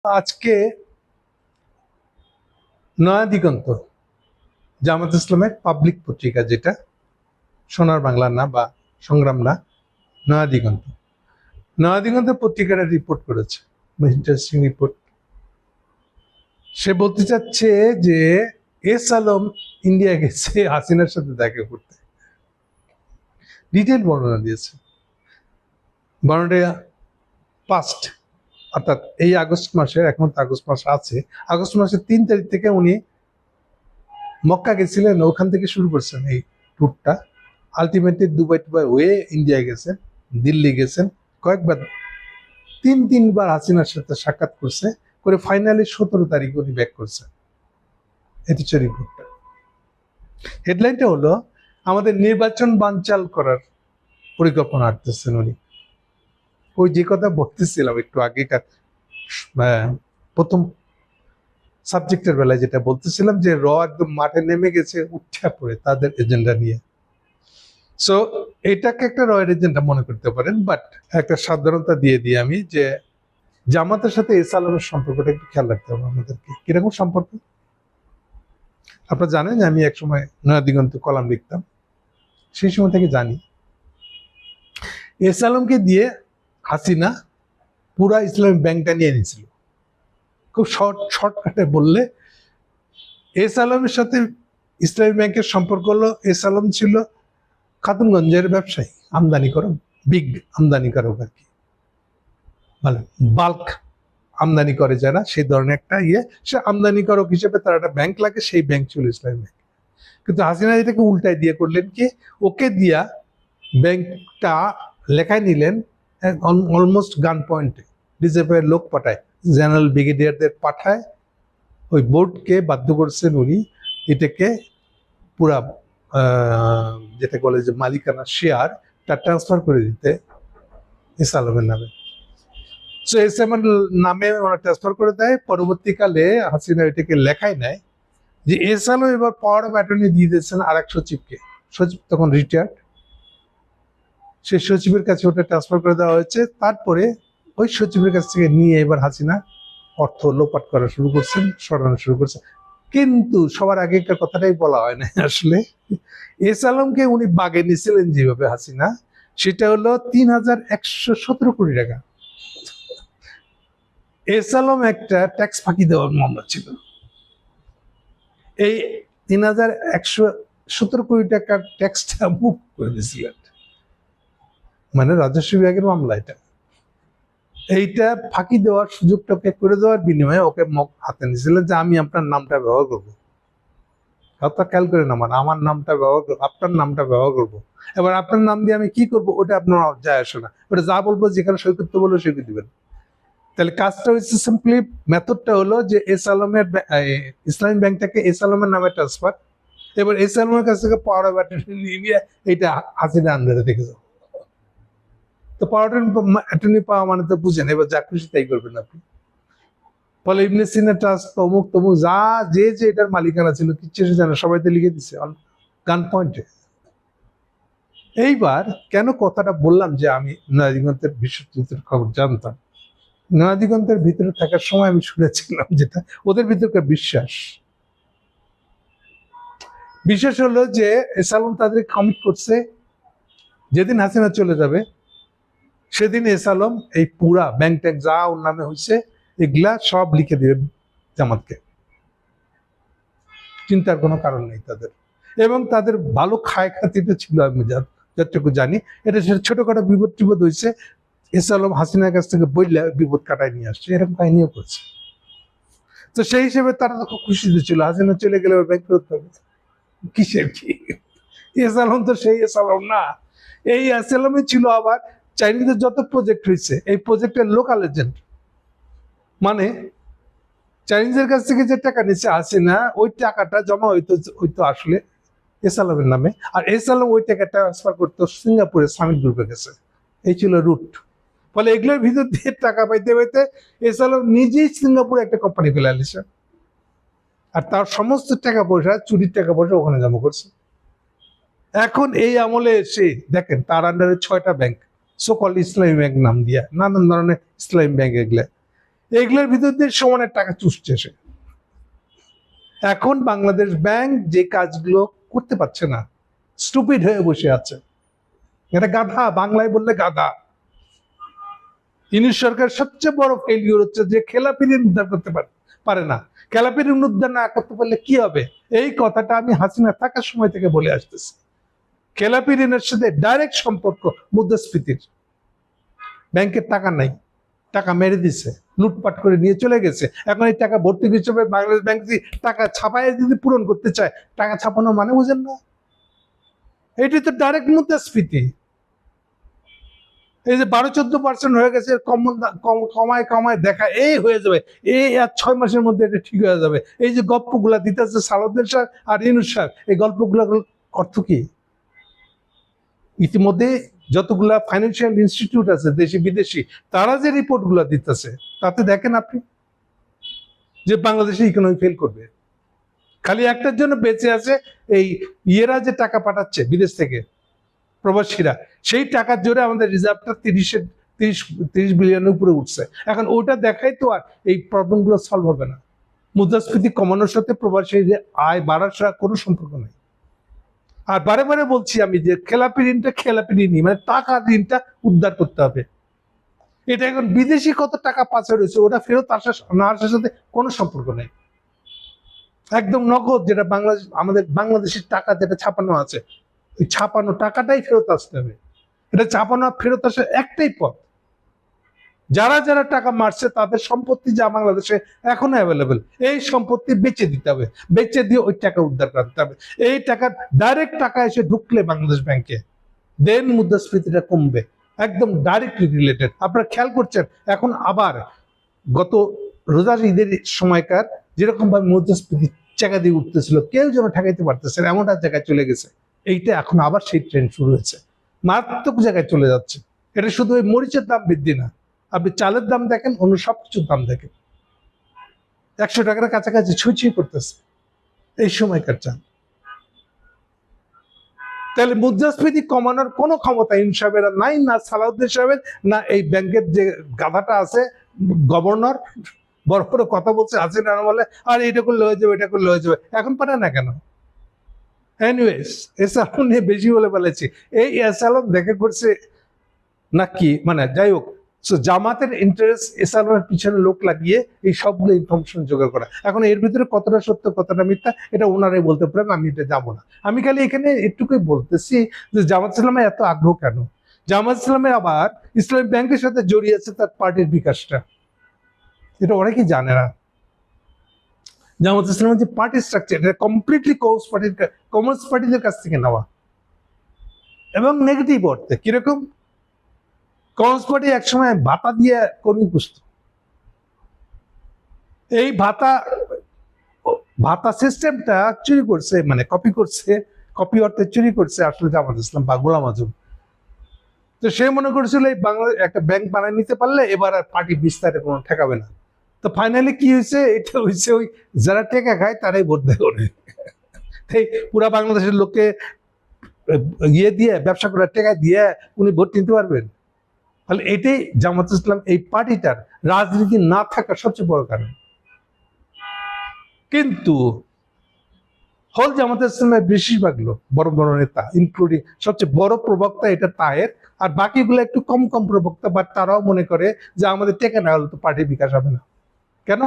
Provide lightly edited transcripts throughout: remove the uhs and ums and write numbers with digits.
আজকে নয়া দিগন্ত জামাত ইসলামের পাবলিক পত্রিকা, যেটা সোনার বাংলা না বা সংগ্রাম না, নয়া দিগন্ত পত্রিকাটা রিপোর্ট করেছে, ইন্টারেস্টিং রিপোর্ট। সে বলতে চাচ্ছে যে এস আলম ইন্ডিয়া গেছে হাসিনার সাথে দেখা করতে। ডিটেল বর্ণনা দিয়েছে। বর্ণনা পাস্ট, অর্থাৎ এই আগস্ট মাসের, এখন তো আগস্ট মাস আছে, আগস্ট মাসের 3 তারিখ থেকে উনি মক্কা গেছিলেন, ওখান থেকে শুরু করছেন এই ট্যুরটা। আলটিমেটলি দুবাই হয়ে ইন্ডিয়া গেছেন, দিল্লি গেছেন, কয়েকবার 3-3বার হাসিনার সাথে সাক্ষাৎ করছে, করে ফাইনালি 17 তারিখ উনি ব্যাক করছেন। এটি হচ্ছে রিপোর্টটা। হেডলাইনটা হলো আমাদের নির্বাচন বানচাল করার পরিকল্পনা আঁটতেছেন উনি। ওই যে কথা বলতেছিলাম একটু আগেকার প্রথম সাবজেক্টের বেলায়, যেটা বলতেছিলাম যে একদম মাঠে নেমে গেছে উঠা পড়ে তাদের এজেন্ডা নিয়ে। সো এটাকে একটা রয়ের এজেন্ডা মনে করতে পারেন, বাট একটা সাধারণতা দিয়ে দিই আমি, যে জামাতের সাথে এস আলমের সম্পর্কটা একটু খেয়াল রাখতে হবে আমাদেরকে। কিরকম সম্পর্ক আপনারা জানেন যে আমি একসময় নয়া দিগন্ত কলাম লিখতাম, সেই সময় থেকে জানি এস আলমকে দিয়ে হাসিনা পুরা ইসলামী ব্যাংকটা নিয়ে নিয়েছিল। খুব শর্টকাটে বললে, এস আলমের সাথে ইসলামী ব্যাংকের সম্পর্ক হলো, এস আলম ছিল খাতুনগঞ্জের ব্যবসায়ী, আমদানিকারক, বিগ আমদানিকারক আর কি, মানে বাল্ক আমদানি করে যারা, সেই ধরনের একটা সে আমদানিকারক হিসেবে তার একটা ব্যাংক লাগে, সেই ব্যাংক ছিল ইসলামী ব্যাংক। কিন্তু হাসিনা এটাকে উল্টায় দিয়ে করলেন কি, ওকে দিয়া ব্যাংকটা লেখায় নিলেন অলমোস্ট গান পয়েন্টে, রিজার্ভের লোক পাঠায়, জেনারেল ব্রিগেডিয়ারদের পাঠায়, ওই বোর্ডকে বাধ্য করছেন উনি এটাকে পুরা যেটা বলে যে মালিকানা শেয়ার, তা ট্রান্সফার করে দিতে এস আলমের নামে। সো এস আলমের নামে ওরা ট্রান্সফার করে দেয়। পরবর্তীকালে হাসিনা এটাকে লেখায় নেয় যে এস আলম এবার পাওয়ার অফ অ্যাটর্নি দিয়ে দিয়েছেন আরেক সচিবকে। সচিব তখন রিটায়ার্ড, সেই সচিবের কাছে ওটা ট্রান্সফার করে দেওয়া হয়েছে। তারপরে ওই সচিবের কাছ থেকে নিয়ে এবার হাসিনা অর্থ লোপাট করা শুরু করছেন, সরানো শুরু করছেন। কিন্তু সবার আগেকার কথাটাই বলা হয় না আসলে। এস আলমকে উনি বাগে নিয়েছিলেন যেভাবে হাসিনা, সেটা হলো 3117 কোটি টাকা। এস আলম একটা ট্যাক্স ফাঁকি দেওয়ার মামলা ছিল। এই 3117 কোটি টাকার ট্যাক্সটা মুভ করে দিয়েছিলেন, মানে রাজস্ব বিভাগের মামলা। এইটা ফাঁকি দেওয়ার সুযোগটাকে করে দেওয়ার বিনিময়ে ওকে হাতে নিয়েছিলেন যে আমি আপনার নামটা ব্যবহার করবো, কথা খেয়াল করে না, মানে আমার নামটা ব্যবহার করবো, আপনার নামটা ব্যবহার করবো। এবার আপনার নাম দিয়ে আমি কি করবো ওটা আপনার যায় আসে না, ওটা যা বলবো, যেখানে সই করতে বলবো সই করে দিবেন। তাহলে কাজটা হচ্ছে সিম্পলি, মেথডটা হলো যে এস আলমের ইসলামী ব্যাংক থেকে এস আলমের নামে ট্রান্সফার, এবার এস আলমের কাছ থেকে পাওয়ার অফ অ্যাটর্নি নিয়ে এইটা হাসিনা আন্ডারে দেখে যাও। তো পাওয়ার অ্যাটর্নি পাওয়া মানে তো বুঝেন, এবার যা খুশি তাই করবেন আপনি। ফলে ইবনে সিনা ট্রাস্ট, অমুক তমুক, যা যে এটার মালিকানা ছিল কিচ্ছু জানে, সবাই তো লিখে দিচ্ছে গান পয়েন্টে। এইবার কেন কথাটা বললাম যে আমি নয়া দিগন্তের বিশ্বযুদ্ধের খবর জানতাম। নয়া দিগন্তের ভিতরে থাকার সময় আমি শুনেছিলাম যেটা ওদের ভিতরকার বিশ্বাস হলো যে এস আলম তাদের কমিট করছে যেদিন হাসিনা চলে যাবে সেদিন এস আলম এই পুরা ব্যাংক ট্যাঙ্ক যা ওর নামে হয়েছে এগুলা সব লিখে দিবে জামাতকে। চিন্তার কোনো কারণ নেই তাদের, এবং তাদের ভালো খায় খাতিরটা ছিল। আমি যতটুকু জানি এটা ছোটখাটো বিপদ টিপদ হয়েছে, এস আলম হাসিনার কাছ থেকে বললে বিপদ কাটায় নিয়ে আসছে, এরকম কাহিনীও করছে। তো সেই হিসেবে তারা তো খুব খুশিতে ছিল, হাসিনা চলে গেলে ব্যাংক ফেরত পাবে। কিসের কি, এস আলম তো সেই এস আলম না। এই এস আলমই ছিল আবার চাইনিজের যত প্রজেক্ট হয়েছে এই প্রজেক্টের লোকাল এজেন্ট, মানে চাইনিজের কাছ থেকে যে টাকা নিচ্ছে হাসিনা, ওই টাকাটা জমা হইতো আসলে এস আলমের নামে, আর এস আলম ওই টাকা ট্রান্সফার করতো সিঙ্গাপুরে সামিট গ্রুপে গেছে। এই ছিল রুট। ফলে এগুলোর ভিতর দিয়ে টাকা পাইতে পাইতে এস আলম নিজেই সিঙ্গাপুরে একটা কোম্পানি ফেলে আনিছে, আর তার সমস্ত টাকা পয়সা, চুরির টাকা পয়সা ওখানে জমা করছে। এখন এই আমলে এসে দেখেন তার আন্ডারে 6টা ব্যাংক, সকল ইসলামী ব্যাংক নাম দিয়া, নানান ধরনের ইসলামী ব্যাংক, এগুলা এগুলোর ভিতর দিয়ে সমানের টাকা চুষছে সে। এখন বাংলাদেশ ব্যাংক যে কাজগুলো করতে পারছে না, স্টুপিড হয়ে বসে আছে। এটা গাধা, বাংলায় বললে গাধা। ইউনিশ সরকার সবচেয়ে বড় ফেলিওর হচ্ছে যে খেলাপি ঋণ উদ্ধার করতে পারে না। খেলাপি ঋণ উদ্ধার না করতে পারলে কি হবে, এই কথাটা আমি হাসিনা থাকার সময় থেকে বলে আসতেছি। খেলাপি ঋণের সাথে ডাইরেক্ট সম্পর্ক মুদ্রাস্ফীতির। ব্যাংকের টাকা নাই, টাকা মেরে দিছে, লুটপাট করে নিয়ে চলে গেছে। এখন এই টাকা ভর্তি হিসেবে বাংলাদেশ ব্যাংক টাকা ছাপায় যদি পূরণ করতে চায়, টাকা ছাপানোর মানে বুঝেন না? এটি তো ডাইরেক্ট মুদ্রাস্ফীতি। এই যে 12-14% হয়ে গেছে, কমায় কমায় দেখা এই হয়ে যাবে, এই আর 6 মাসের মধ্যে এটা ঠিক হয়ে যাবে। এই যে গল্পগুলা দিতেছে সালাউদ্দিন সাহেব আর ইউনূস সাহেব, এই গল্পগুলোর অর্থ কি? ইতিমধ্যে যতগুলা ফাইন্যান্সিয়াল ইনস্টিটিউট আছে দেশি বিদেশি, তারা যে রিপোর্ট গুলা দিতেছে, তাতে দেখেন আপনি যে বাংলাদেশের ইকোনমি ফেল করবে। খালি একটার জন্য বেঁচে আছে, এই ইয়েরা যে টাকা পাঠাচ্ছে বিদেশ থেকে প্রবাসীরা, সেই টাকার জোরে আমাদের রিজার্ভটা 30 বিলিয়নের উপরে উঠছে। এখন ওটা দেখাই তো আর এই প্রবলেমগুলো সলভ হবে না। মুদ্রাস্ফীতি কমানোর সাথে প্রবাসী যে আয় বাড়ার সাথে কোনো সম্পর্ক নেই। আর বারে বারে বলছি আমি যে খেলাপি ঋণটা খেলাপি ঋণই, মানে টাকার ঋণটা উদ্ধার করতে হবে। এটা এখন বিদেশি কত টাকা পাচার হয়েছে ওটা ফেরত না আসার সাথে কোনো সম্পর্ক নেই। একদম নগদ যেটা আমাদের বাংলাদেশের টাকা যেটা ছাপানো আছে, ওই ছাপানো টাকাটাই ফেরত আসতে হবে। এটা ছাপানো ফেরত আসার একটাই পথ, যারা যারা টাকা মারছে তাদের সম্পত্তি যা বাংলাদেশে এখনো অ্যাভেলেবেল, এই সম্পত্তি বেচে দিতে হবে, বেচে দিয়ে ওই টাকা উদ্ধার করতে হবে। এই টাকা ডাইরেক্ট টাকা এসে ঢুকলে বাংলাদেশ ব্যাংকে, দেন মুদ্রাস্ফীতিটা কমবে। একদম ডাইরেক্টলি রিলেটেড। আপনারা খেয়াল করছেন এখন আবার গত রোজার ঈদের সময়কার যেরকম ভাবে মুদ্রাস্ফীতি চাকা দিয়ে উঠতেছিল, কেউ যেন ঠেকাইতে পারতেছে এমন এক জায়গায় চলে গেছে। এইটা এখন আবার সেই ট্রেন্ড শুরু হয়েছে, মারাত্মক জায়গায় চলে যাচ্ছে। এটা শুধু ওই মরিচের দাম বৃদ্ধি না, আপনি চালের দাম দেখেন, অন্য সবকিছুর দাম দেখেন, 100 টাকার কাছাকাছি ছুঁই করতেছে এই সময়কার চাল। তাহলে মুদ্রাস্ফীতি কমানোর কোনো ক্ষমতা ইউনূস সাহেবের নাই, না সালাউদ্দিন সাহেবের, না এই ব্যাংকের যে গাধাটা আছে গভর্নর, বড় বড় কথা বলছে আছে না, বলে আর এটা করলে হয়ে যাবে, এটা করলে হয়ে যাবে। এখন পারে না কেন? এনিওয়েজ, এসালম নিয়ে বেশি বলে ফেলেছি। এই এসালম দেখা করছে নাকি, মানে যাই হোক, জামাতের ইন্টারেস্ট এসালমের পিছনে লোক লাগিয়ে এই সবগুলো ইনফরমেশন জোগাড় করা। এখন এর ভিতরে কতটা সত্য কতটা মিথ্যা এটা ওনারাই বলতে পারেন, আমি এটা যাবো না। আমি খালি এখানে একটুকুই বলতেছি যে জামাত ইসলামের এত আগ্রহ কেন। জামাত ইসলামের আবার ইসলামী ব্যাংকের সাথে জড়িয়ে আছে তার পার্টির বিকাশটা, এটা অনেকেই জানে না। জামাত ইসলামের যে পার্টি স্ট্রাকচার, এটা কমপ্লিটলি কমার্স পার্টিদের কাছ থেকে নেওয়া, এবং নেগেটিভ অর্থে। কিরকম? কমার্স পার্টি একসময় ভাতা দিয়ে কর্মী পুষত, এই ভাতা সিস্টেমটা চুরি করছে, মানে কপি অর্থে চুরি করছে আসলে জামাত ইসলাম বা গোলাম আজম। তো সে মনে করেছিল এই বাংলাদেশ একটা ব্যাংক বানায় নিতে পারলে এবার আর পার্টি বিস্তারে কোনো ঠেকাবে না। তো ফাইনালি কি হয়েছে? এটা হয়েছে ওই যারা টেকা খায় তারাই ভোট দেয় ওরে। পুরা বাংলাদেশের লোককে ইয়ে দিয়ে, ব্যবসা করে টেকা দিয়ে উনি ভোট নিতে পারবেন? তাহলে এটাই জামাত ইসলাম এই পার্টিটার রাজনীতি না থাকার সবচেয়ে বড় কারণ। কিন্তু হল জামাত ইসলামের বেশিরভাগ লোক, বড় বড় নেতা ইনক্লুডিং সবচেয়ে বড় প্রবক্তা এটা তাহের, আর বাকিগুলো একটু কম কম প্রবক্তা, বাট তারাও মনে করে যে আমাদের টেকা না হলে তো পার্টির বিকাশ হবে না। কেন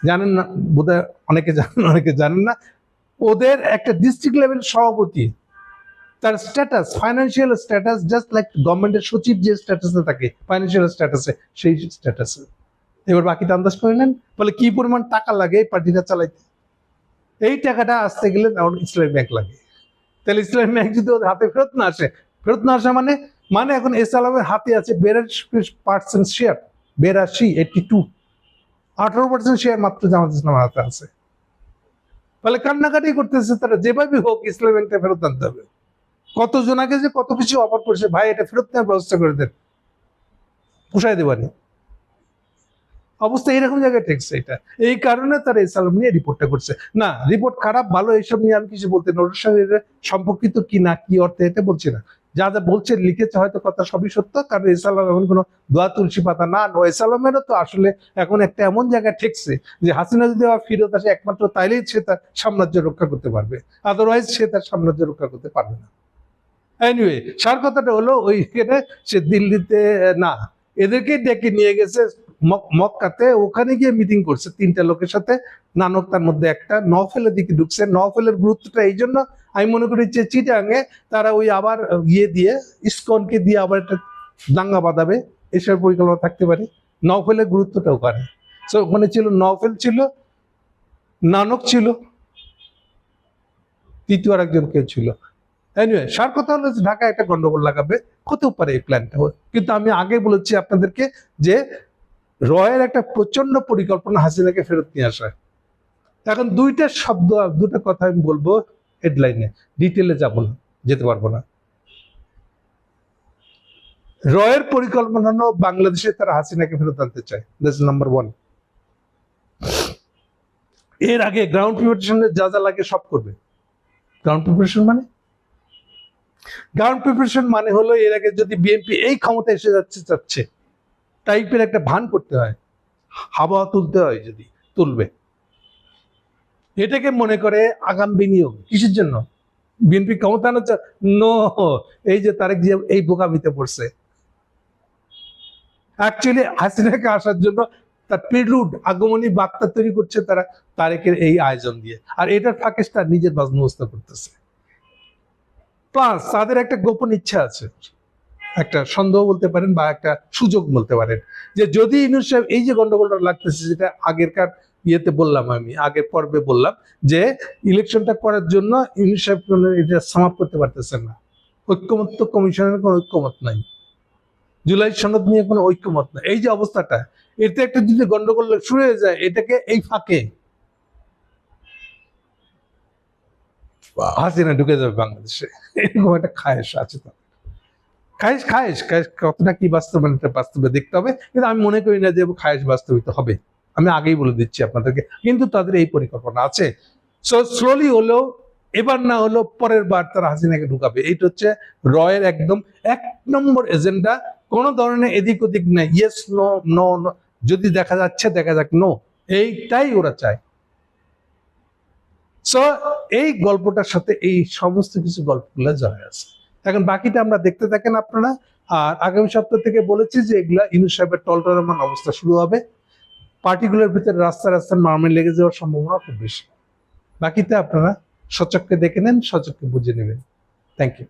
জানেন না? বোধহয় অনেকে জানেন, অনেকে জানেন না। ওদের একটা ডিস্ট্রিক্ট লেভেল সভাপতি, তার status, financial status just like গভর্নমেন্টের সচিব যে স্ট্যাটাসে থাকে ফাইন্যান্সিয়াল স্ট্যাটাসে, সেই স্ট্যাটাসে। এবার বাকিটা আন্দাজ করে নেন, বলে কি পরিমাণ টাকা লাগে এই পার্টিটা চালাইতে। এই টাকাটা আসতে গেলে ইসলামী ব্যাংক লাগে। তাহলে ইসলামী ব্যাংক যদি ওদের হাতে ফেরত না আসে মানে এখন এসালামের হাতে আছে 82% শেয়ার, 18% শেয়ার মাত্র জামাত ইসলামের হাতে আছে। ফলে কান্নাকাটি করতেছে তারা, যেভাবে হোক ইসলামী ব্যাংকটা ফেরত আনতে হবে। কতজন আগে যে কত কিছু অফার করছে, ভাই এটা ফেরত নেওয়ার ব্যবস্থা করে দেন, পোষায় দেবানি। অবস্থা এরকম জায়গায় ঠেকছে। এটা এই কারণে তারা এসালাম নিয়ে রিপোর্টটা করছে। না, রিপোর্ট খারাপ ভালো এইসব নিয়ে আমি কিছু বলতে না, ওর সঙ্গে সম্পর্কিত কি না কি অর্থে এটা বলছি না। যা যা বলছে লিখেছে হয়তো কথা সবই সত্য, কারণ এসালাম এখন কোনো দোয়া তুলসী পাতা না। এসালামেরও তো আসলে এখন একটা এমন জায়গায় ঠেকছে যে হাসিনা যদি আবার ফিরত আসে একমাত্র তাইলেই সে তার সাম্রাজ্য রক্ষা করতে পারবে, আদারওয়াইজ সে তার সাম্রাজ্য রক্ষা করতে পারবে না। এনিওয়ে, সার কথাটা হলো ওইখানে সে দিল্লিতে না, এদেরকে ডেকে নিয়ে গেছে মক্কাতে, ওখানে গিয়ে মিটিং করছে 3টা লোকের সাথে, নানক তার মধ্যে একটা। নওফেলের দিকে ঢুকছে। নওফেলের গুরুত্বটা এই জন্য আমি মনে করি যে চিটাঙে তারা ওই আবার ইয়ে দিয়ে ইসকনকে দিয়ে আবার একটা দাঙ্গা বাঁধাবে, এসব পরিকল্পনা থাকতে পারে। নওফেলের গুরুত্বটা ওখানে। সো ওখানে ছিল নওফেল, ছিল নানক, ছিল তৃতীয় আর একজন কেউ ছিল। এনিওয়ে, সার কথা হলো যে ঢাকা একটা গন্ডগোল লাগাবে, হতেও পারে এই প্ল্যানটা। কিন্তু আমি আগে বলেছি আপনাদেরকে যে রয়ের একটা প্রচন্ড পরিকল্পনা হাসিনাকে ফেরত নিয়ে আসা। এখন দুটা কথা আমি বলবো হেডলাইনে, ডিটেলে যাব না, যেতে পারবো না। রয়ের পরিকল্পনা হলো বাংলাদেশে তারা হাসিনাকে ফেরত আনতে চায়, দ্যাটস নাম্বার 1। এর আগে গ্রাউন্ড প্রিপারেশনে যা যা লাগে সব করবে। গ্রাউন্ড প্রিপারেশন মানে হলো এর আগে যদি বিএনপি এই ক্ষমতা এসে যাচ্ছে টাইপের একটা ভান করতে হয়, হাওয়া তুলতে হয়, যদি তুলবে, এটাকে মনে করে আগাম বিনিয়োগ। কিসের জন্য? বিএনপি ক্ষমতা আনা? নো, এই যে তারেক জিয়া এই বোকামিতে পড়ছে। অ্যাকচুয়ালি হাসিনাকে আসার জন্য তার প্রিলুড, আগমনী বার্তা তৈরি করছে তারা তারেকের এই আয়োজন দিয়ে, আর এটার ফাঁকে তার নিজের বাজনবস্তা করতেছে। প্লাস তাদের একটা গোপন ইচ্ছা আছে, একটা সন্দেহ বলতে পারেন বা একটা সুযোগ বলতে পারেন, যে যদি ইউনূস সাহেব এই যে গন্ডগোলটা লাগতেছে, যেটা আগেরকার ইয়েতে বললাম, আমি আগের পর্বে বললাম যে ইলেকশনটা করার জন্য ইউনূস সাহেব এটা সমাপ্ত করতে পারতেছেন না। ঐক্যমত্য কমিশনের কোনো ঐক্যমত নাই, জুলাই সনদ নিয়ে কোনো ঐক্যমত নাই। এই যে অবস্থাটা, এতে একটা যদি গন্ডগোল শুরু হয়ে যায়, এটাকে এই ফাঁকে হাসিনা ঢুকে যাবে বাংলাদেশে, এরকম একটা খায়েশ আছে। তো খায়েশ কতটা কি বাস্তবে দেখতে হবে, কিন্তু আমি মনে করি না যে খায়েশ বাস্তবিত হবে। আমি আগেই বলে দিচ্ছি আপনাদেরকে, কিন্তু তাদের এই পরিকল্পনা আছে। সো স্লোলি হলেও, এবার না হলেও পরের বার তারা হাসিনাকে ঢুকাবে। এইটা হচ্ছে রয়ের একদম 1 নম্বর এজেন্ডা। কোনো ধরনের এদিক ওদিক নাই, ইয়েস নো নো, যদি দেখা যাচ্ছে দেখা যাক, নো, এইটাই ওরা চায়। সো এই গল্পটার সাথে এই সমস্ত কিছু গল্পগুলো জড়ায় আছে। এখন বাকিটা আমরা দেখতে থাকেন আপনারা। আর আগামী সপ্তাহ থেকে বলেছি যে এগুলা ইউনূস সাহেবের টলটলমান অবস্থা শুরু হবে, পার্টিগুলোর ভিতরে রাস্তা মারমে লেগে যাওয়ার সম্ভাবনা খুব বেশি। বাকিটা আপনারা সচক্ষে দেখে নেন, সচক্ষে বুঝে নেবেন। Thank you.